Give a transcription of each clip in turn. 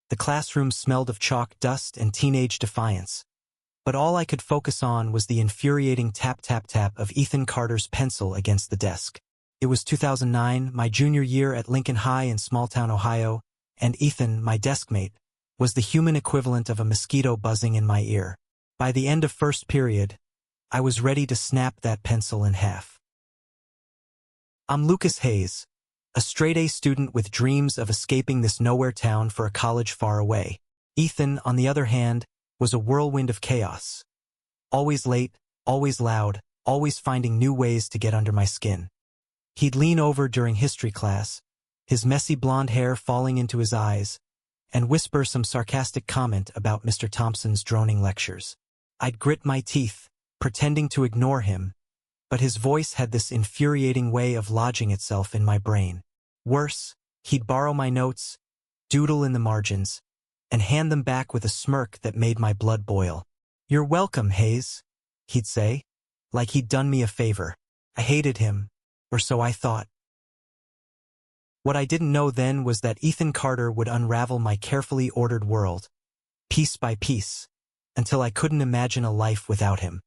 The classroom smelled of chalk, dust, and teenage defiance. But all I could focus on was the infuriating tap-tap-tap of Ethan Carter's pencil against the desk. It was 2009, my junior year at Lincoln High in small-town Ohio, and Ethan, my deskmate, was the human equivalent of a mosquito buzzing in my ear. By the end of first period, I was ready to snap that pencil in half. I'm Lucas Hayes, a straight-A student with dreams of escaping this nowhere town for a college far away. Ethan, on the other hand, was a whirlwind of chaos. Always late, always loud, always finding new ways to get under my skin. He'd lean over during history class, his messy blonde hair falling into his eyes, and whisper some sarcastic comment about Mr. Thompson's droning lectures. I'd grit my teeth, pretending to ignore him, but his voice had this infuriating way of lodging itself in my brain. Worse, he'd borrow my notes, doodle in the margins, and hand them back with a smirk that made my blood boil. "You're welcome, Hayes," he'd say, like he'd done me a favor. I hated him, or so I thought. What I didn't know then was that Ethan Carter would unravel my carefully ordered world, piece by piece, until I couldn't imagine a life without him.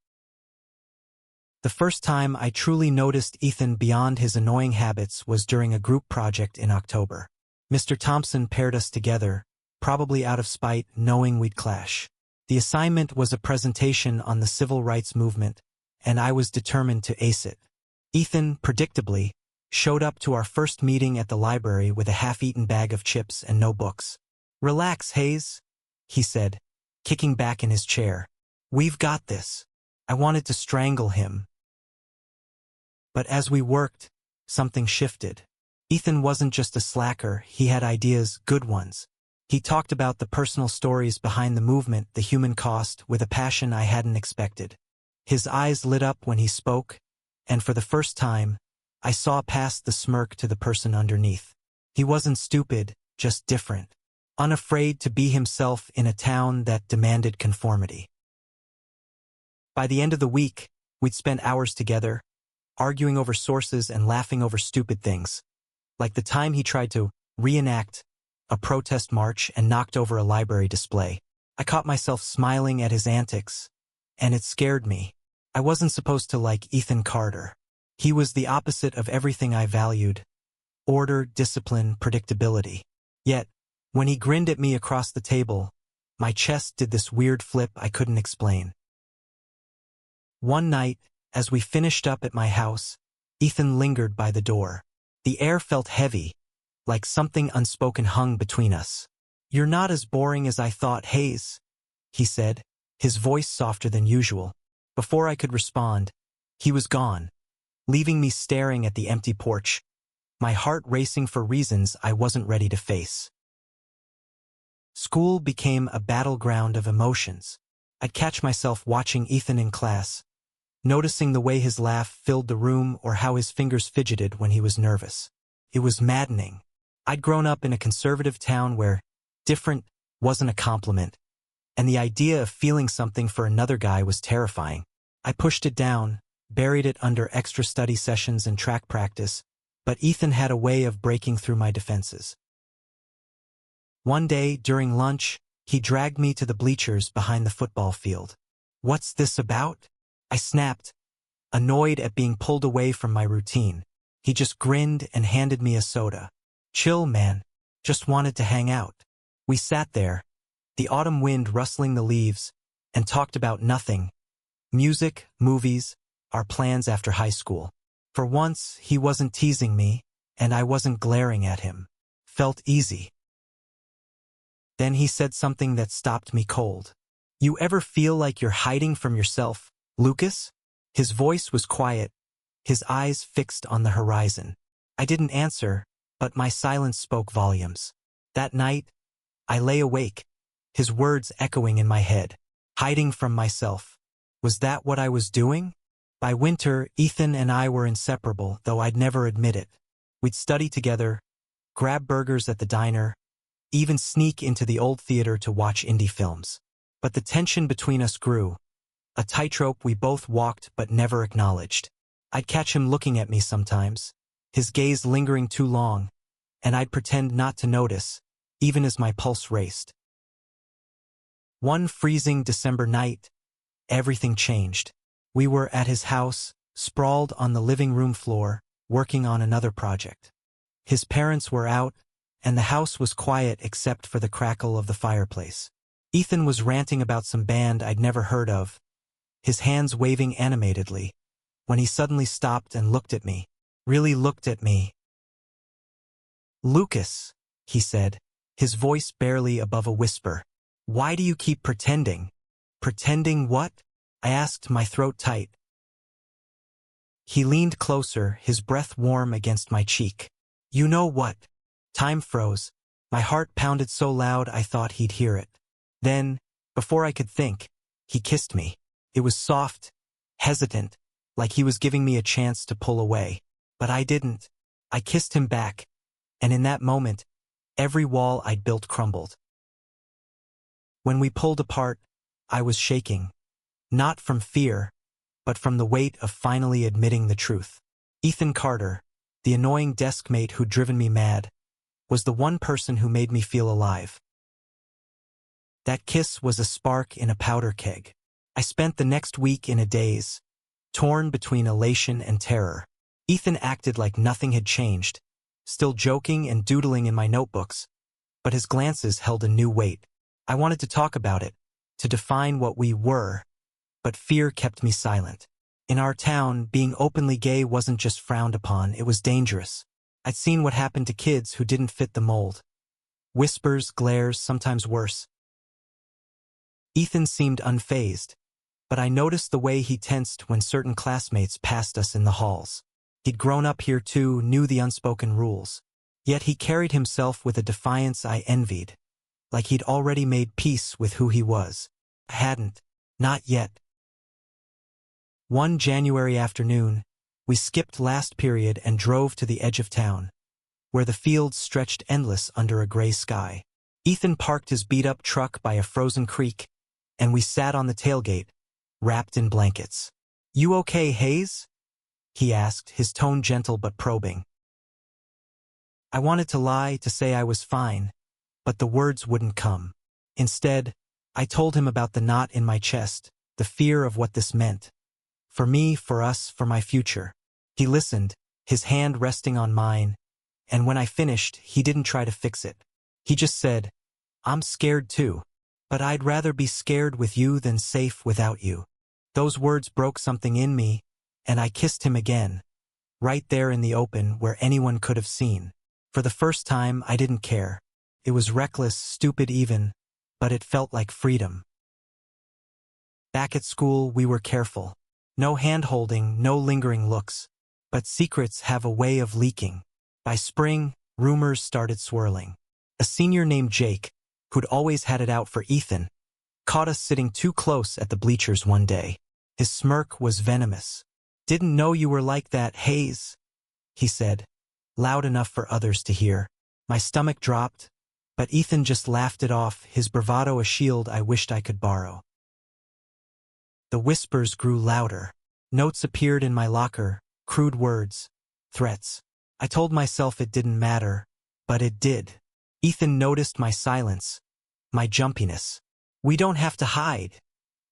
The first time I truly noticed Ethan beyond his annoying habits was during a group project in October. Mr. Thompson paired us together, probably out of spite, knowing we'd clash. The assignment was a presentation on the civil rights movement, and I was determined to ace it. Ethan, predictably, showed up to our first meeting at the library with a half-eaten bag of chips and no books. "Relax, Hayes," he said, kicking back in his chair. "We've got this." I wanted to strangle him. But as we worked, something shifted. Ethan wasn't just a slacker, he had ideas, good ones. He talked about the personal stories behind the movement, the human cost, with a passion I hadn't expected. His eyes lit up when he spoke, and for the first time, I saw past the smirk to the person underneath. He wasn't stupid, just different. Unafraid to be himself in a town that demanded conformity. By the end of the week, we'd spent hours together, arguing over sources and laughing over stupid things. Like the time he tried to reenact a protest march and knocked over a library display. I caught myself smiling at his antics, and it scared me. I wasn't supposed to like Ethan Carter. He was the opposite of everything I valued: order, discipline, predictability. Yet, when he grinned at me across the table, my chest did this weird flip I couldn't explain. One night, as we finished up at my house, Ethan lingered by the door. The air felt heavy, like something unspoken hung between us. "You're not as boring as I thought, Hayes," he said, his voice softer than usual. Before I could respond, he was gone, leaving me staring at the empty porch, my heart racing for reasons I wasn't ready to face. School became a battleground of emotions. I'd catch myself watching Ethan in class, noticing the way his laugh filled the room or how his fingers fidgeted when he was nervous. It was maddening. I'd grown up in a conservative town where different wasn't a compliment, and the idea of feeling something for another guy was terrifying. I pushed it down, buried it under extra study sessions and track practice, but Ethan had a way of breaking through my defenses. One day, during lunch, he dragged me to the bleachers behind the football field. "What's this about?" I snapped, annoyed at being pulled away from my routine. He just grinned and handed me a soda. "Chill, man. Just wanted to hang out." We sat there, the autumn wind rustling the leaves, and talked about nothing: music, movies, our plans after high school. For once, he wasn't teasing me, and I wasn't glaring at him. Felt easy. Then he said something that stopped me cold. "You ever feel like you're hiding from yourself, Lucas?" His voice was quiet, his eyes fixed on the horizon. I didn't answer, but my silence spoke volumes. That night, I lay awake, his words echoing in my head. Hiding from myself. Was that what I was doing? By winter, Ethan and I were inseparable, though I'd never admit it. We'd study together, grab burgers at the diner, even sneak into the old theater to watch indie films. But the tension between us grew, a tightrope we both walked but never acknowledged. I'd catch him looking at me sometimes, his gaze lingering too long, and I'd pretend not to notice, even as my pulse raced. One freezing December night, everything changed. We were at his house, sprawled on the living room floor, working on another project. His parents were out, and the house was quiet except for the crackle of the fireplace. Ethan was ranting about some band I'd never heard of, his hands waving animatedly, when he suddenly stopped and looked at me. Really looked at me. "Lucas," he said, his voice barely above a whisper. "Why do you keep pretending?" "Pretending what?" I asked, my throat tight. He leaned closer, his breath warm against my cheek. "You know what?" Time froze. My heart pounded so loud I thought he'd hear it. Then, before I could think, he kissed me. It was soft, hesitant, like he was giving me a chance to pull away. But I didn't. I kissed him back, and in that moment, every wall I'd built crumbled. When we pulled apart, I was shaking. Not from fear, but from the weight of finally admitting the truth. Ethan Carter, the annoying deskmate who'd driven me mad, was the one person who made me feel alive. That kiss was a spark in a powder keg. I spent the next week in a daze, torn between elation and terror. Ethan acted like nothing had changed, still joking and doodling in my notebooks, but his glances held a new weight. I wanted to talk about it, to define what we were, but fear kept me silent. In our town, being openly gay wasn't just frowned upon, it was dangerous. I'd seen what happened to kids who didn't fit the mold. Whispers, glares, sometimes worse. Ethan seemed unfazed, but I noticed the way he tensed when certain classmates passed us in the halls. He'd grown up here too, knew the unspoken rules. Yet he carried himself with a defiance I envied, like he'd already made peace with who he was. I hadn't. Not yet. One January afternoon, we skipped last period and drove to the edge of town, where the fields stretched endless under a gray sky. Ethan parked his beat-up truck by a frozen creek, and we sat on the tailgate, wrapped in blankets. "You okay, Hayes?" he asked, his tone gentle but probing. I wanted to lie, to say I was fine, but the words wouldn't come. Instead, I told him about the knot in my chest, the fear of what this meant. For me, for us, for my future. He listened, his hand resting on mine, and when I finished, he didn't try to fix it. He just said, "I'm scared too, but I'd rather be scared with you than safe without you." Those words broke something in me, and I kissed him again, right there in the open where anyone could have seen. For the first time, I didn't care. It was reckless, stupid even, but it felt like freedom. Back at school, we were careful. No hand-holding, no lingering looks. But secrets have a way of leaking. By spring, rumors started swirling. A senior named Jake, who'd always had it out for Ethan, caught us sitting too close at the bleachers one day. His smirk was venomous. "Didn't know you were like that, Hayes," he said, loud enough for others to hear. My stomach dropped, but Ethan just laughed it off, his bravado a shield I wished I could borrow. The whispers grew louder. Notes appeared in my locker, crude words, threats. I told myself it didn't matter, but it did. Ethan noticed my silence, my jumpiness. "We don't have to hide,"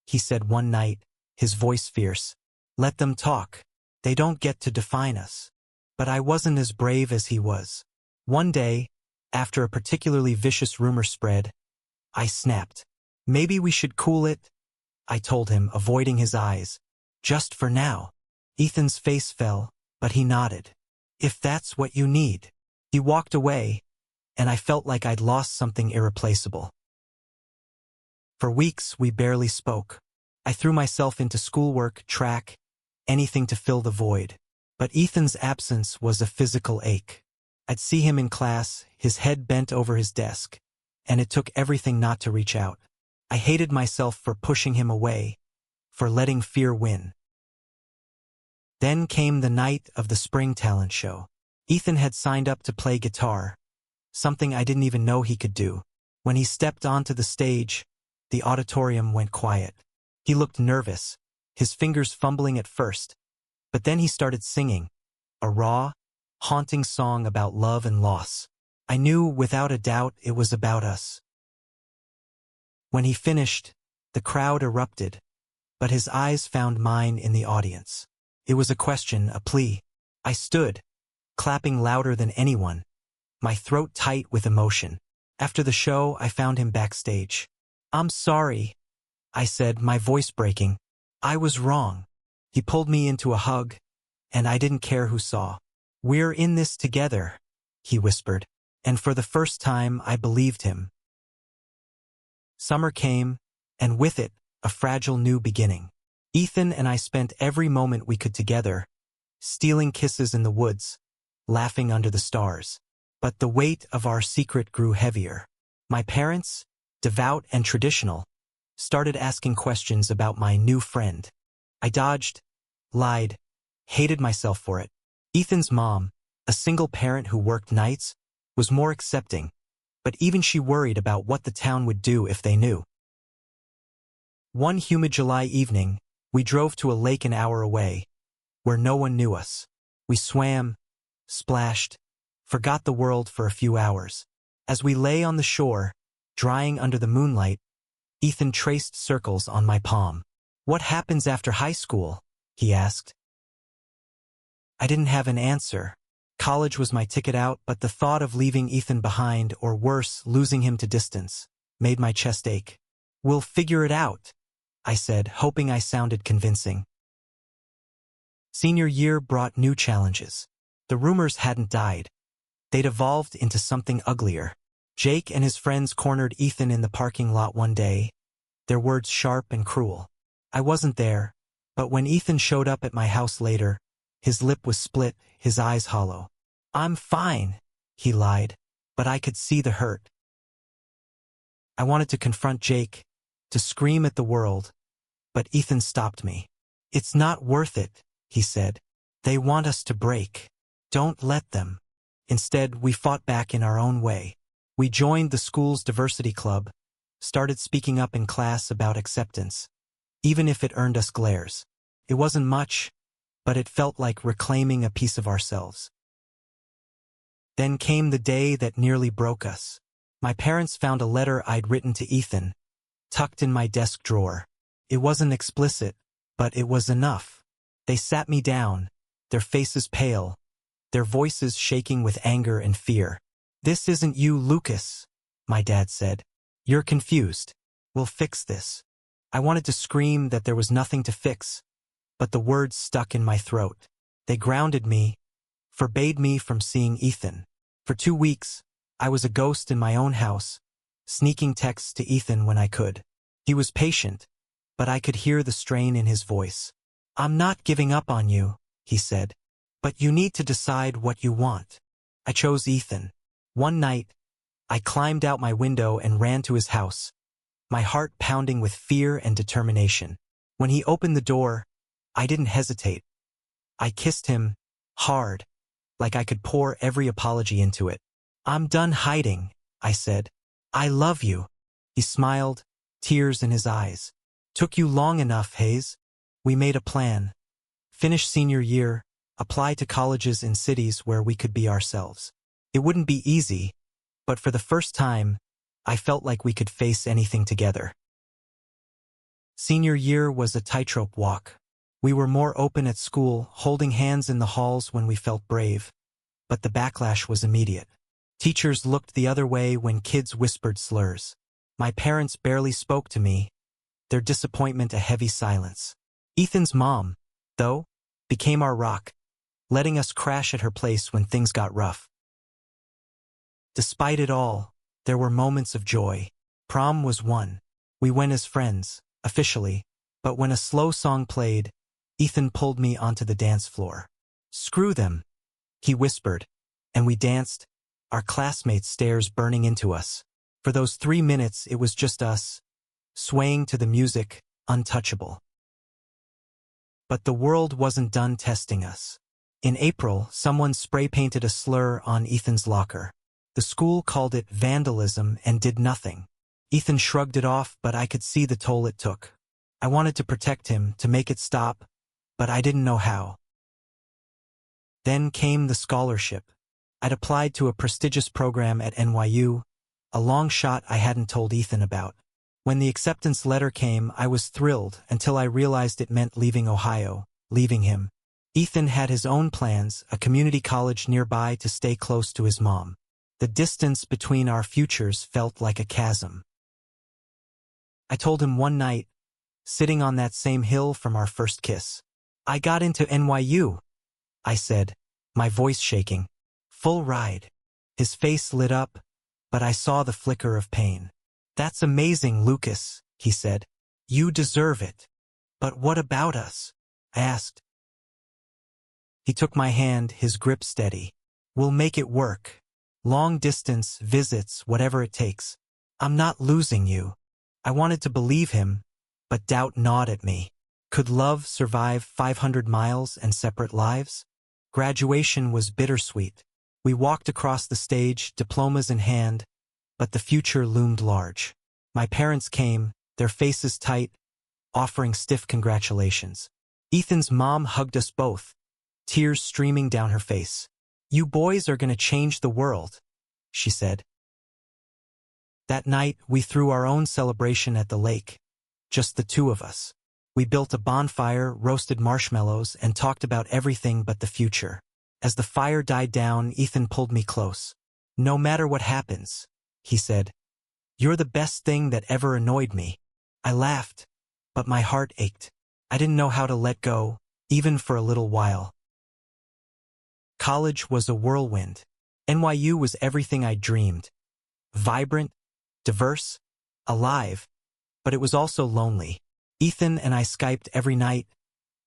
he said one night, his voice fierce. "Let them talk. They don't get to define us." But I wasn't as brave as he was. One day, after a particularly vicious rumor spread, I snapped. "Maybe we should cool it," I told him, avoiding his eyes. "Just for now." Ethan's face fell, but he nodded. "If that's what you need." He walked away, and I felt like I'd lost something irreplaceable. For weeks, we barely spoke. I threw myself into schoolwork, track, anything to fill the void. But Ethan's absence was a physical ache. I'd see him in class, his head bent over his desk, and it took everything not to reach out. I hated myself for pushing him away, for letting fear win. Then came the night of the spring talent show. Ethan had signed up to play guitar, something I didn't even know he could do. When he stepped onto the stage, the auditorium went quiet. He looked nervous, his fingers fumbling at first, but then he started singing, a raw, haunting song about love and loss. I knew without a doubt it was about us. When he finished, the crowd erupted, but his eyes found mine in the audience. It was a question, a plea. I stood, clapping louder than anyone, my throat tight with emotion. After the show, I found him backstage. "I'm sorry," I said, my voice breaking. "I was wrong." He pulled me into a hug, and I didn't care who saw. "We're in this together," he whispered, and for the first time I believed him. Summer came, and with it, a fragile new beginning. Ethan and I spent every moment we could together, stealing kisses in the woods, laughing under the stars. But the weight of our secret grew heavier. My parents, devout and traditional, started asking questions about my new friend. I dodged, lied, hated myself for it. Ethan's mom, a single parent who worked nights, was more accepting, but even she worried about what the town would do if they knew. One humid July evening, we drove to a lake an hour away, where no one knew us. We swam, splashed, forgot the world for a few hours. As we lay on the shore, drying under the moonlight, Ethan traced circles on my palm. "What happens after high school?" he asked. I didn't have an answer. College was my ticket out, but the thought of leaving Ethan behind, or worse, losing him to distance, made my chest ache. "We'll figure it out," I said, hoping I sounded convincing. Senior year brought new challenges. The rumors hadn't died. They'd evolved into something uglier. Jake and his friends cornered Ethan in the parking lot one day, their words sharp and cruel. I wasn't there, but when Ethan showed up at my house later, his lip was split, his eyes hollow. "I'm fine," he lied, but I could see the hurt. I wanted to confront Jake, to scream at the world, but Ethan stopped me. "It's not worth it," he said. "They want us to break. Don't let them." Instead, we fought back in our own way. We joined the school's diversity club, started speaking up in class about acceptance, even if it earned us glares. It wasn't much, but it felt like reclaiming a piece of ourselves. Then came the day that nearly broke us. My parents found a letter I'd written to Ethan, tucked in my desk drawer. It wasn't explicit, but it was enough. They sat me down, their faces pale, their voices shaking with anger and fear. "This isn't you, Lucas," my dad said. "You're confused. We'll fix this." I wanted to scream that there was nothing to fix, but the words stuck in my throat. They grounded me, forbade me from seeing Ethan. For 2 weeks, I was a ghost in my own house, sneaking texts to Ethan when I could. He was patient, but I could hear the strain in his voice. "I'm not giving up on you," he said. "But you need to decide what you want." I chose Ethan. One night, I climbed out my window and ran to his house, my heart pounding with fear and determination. When he opened the door, I didn't hesitate. I kissed him, hard, like I could pour every apology into it. "I'm done hiding," I said. "I love you." He smiled, tears in his eyes. "Took you long enough, Hayes." We made a plan. Finish senior year, apply to colleges in cities where we could be ourselves. It wouldn't be easy, but for the first time, I felt like we could face anything together. Senior year was a tightrope walk. We were more open at school, holding hands in the halls when we felt brave, but the backlash was immediate. Teachers looked the other way when kids whispered slurs. My parents barely spoke to me, their disappointment a heavy silence. Ethan's mom, though, became our rock, letting us crash at her place when things got rough. Despite it all, there were moments of joy. Prom was one. We went as friends, officially, but when a slow song played, Ethan pulled me onto the dance floor. "Screw them," he whispered, and we danced, our classmates' stares burning into us. For those 3 minutes, it was just us, swaying to the music, untouchable. But the world wasn't done testing us. In April, someone spray-painted a slur on Ethan's locker. The school called it vandalism and did nothing. Ethan shrugged it off, but I could see the toll it took. I wanted to protect him, to make it stop, but I didn't know how. Then came the scholarship. I'd applied to a prestigious program at NYU, a long shot I hadn't told Ethan about. When the acceptance letter came, I was thrilled until I realized it meant leaving Ohio, leaving him. Ethan had his own plans, a community college nearby to stay close to his mom. The distance between our futures felt like a chasm. I told him one night, sitting on that same hill from our first kiss. "I got into NYU," I said, my voice shaking. "Full ride." His face lit up, but I saw the flicker of pain. "That's amazing, Lucas," he said. "You deserve it." "But what about us?" I asked. He took my hand, his grip steady. "We'll make it work. Long distance, visits, whatever it takes. I'm not losing you." I wanted to believe him, but doubt gnawed at me. Could love survive 500 miles and separate lives? Graduation was bittersweet. We walked across the stage, diplomas in hand, but the future loomed large. My parents came, their faces tight, offering stiff congratulations. Ethan's mom hugged us both, tears streaming down her face. "You boys are going to change the world," she said. That night, we threw our own celebration at the lake, just the two of us. We built a bonfire, roasted marshmallows, and talked about everything but the future. As the fire died down, Ethan pulled me close. "No matter what happens," he said, "you're the best thing that ever annoyed me." I laughed, but my heart ached. I didn't know how to let go, even for a little while. College was a whirlwind. NYU was everything I dreamed. Vibrant, diverse, alive, but it was also lonely. Ethan and I Skyped every night,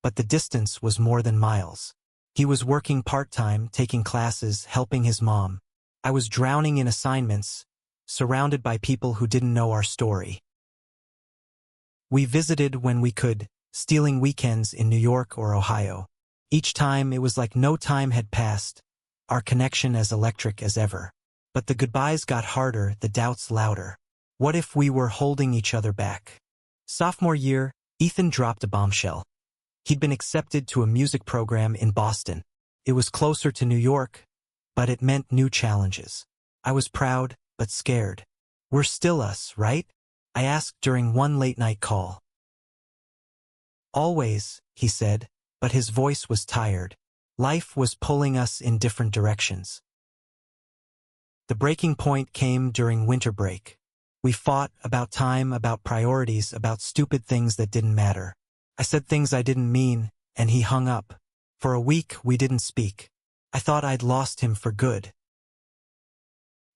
but the distance was more than miles. He was working part-time, taking classes, helping his mom. I was drowning in assignments, surrounded by people who didn't know our story. We visited when we could, stealing weekends in New York or Ohio. Each time it was like no time had passed, our connection as electric as ever. But the goodbyes got harder, the doubts louder. What if we were holding each other back? Sophomore year, Ethan dropped a bombshell. He'd been accepted to a music program in Boston. It was closer to New York, but it meant new challenges. I was proud, but scared. "We're still us, right?" I asked during one late-night call. "Always," he said, but his voice was tired. Life was pulling us in different directions. The breaking point came during winter break. We fought about time, about priorities, about stupid things that didn't matter. I said things I didn't mean, and he hung up. For a week, we didn't speak. I thought I'd lost him for good.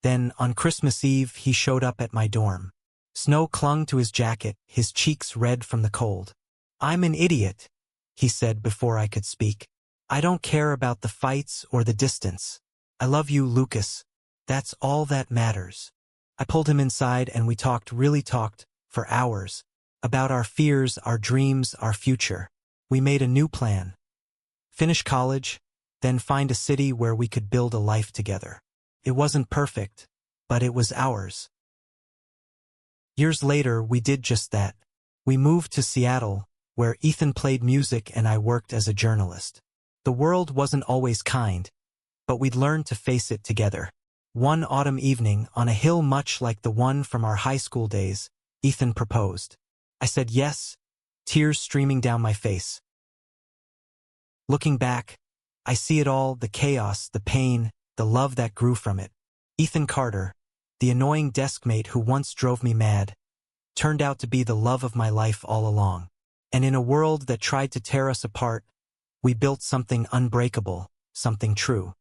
Then, on Christmas Eve, he showed up at my dorm. Snow clung to his jacket, his cheeks red from the cold. "I'm an idiot," he said before I could speak. "I don't care about the fights or the distance. I love you, Lucas. That's all that matters." I pulled him inside and we really talked, for hours, about our fears, our dreams, our future. We made a new plan. Finish college, then find a city where we could build a life together. It wasn't perfect, but it was ours. Years later, we did just that. We moved to Seattle, where Ethan played music and I worked as a journalist. The world wasn't always kind, but we'd learned to face it together. One autumn evening, on a hill much like the one from our high school days, Ethan proposed. I said yes, tears streaming down my face. Looking back, I see it all, the chaos, the pain, the love that grew from it. Ethan Carter, the annoying deskmate who once drove me mad, turned out to be the love of my life all along. And in a world that tried to tear us apart, we built something unbreakable, something true.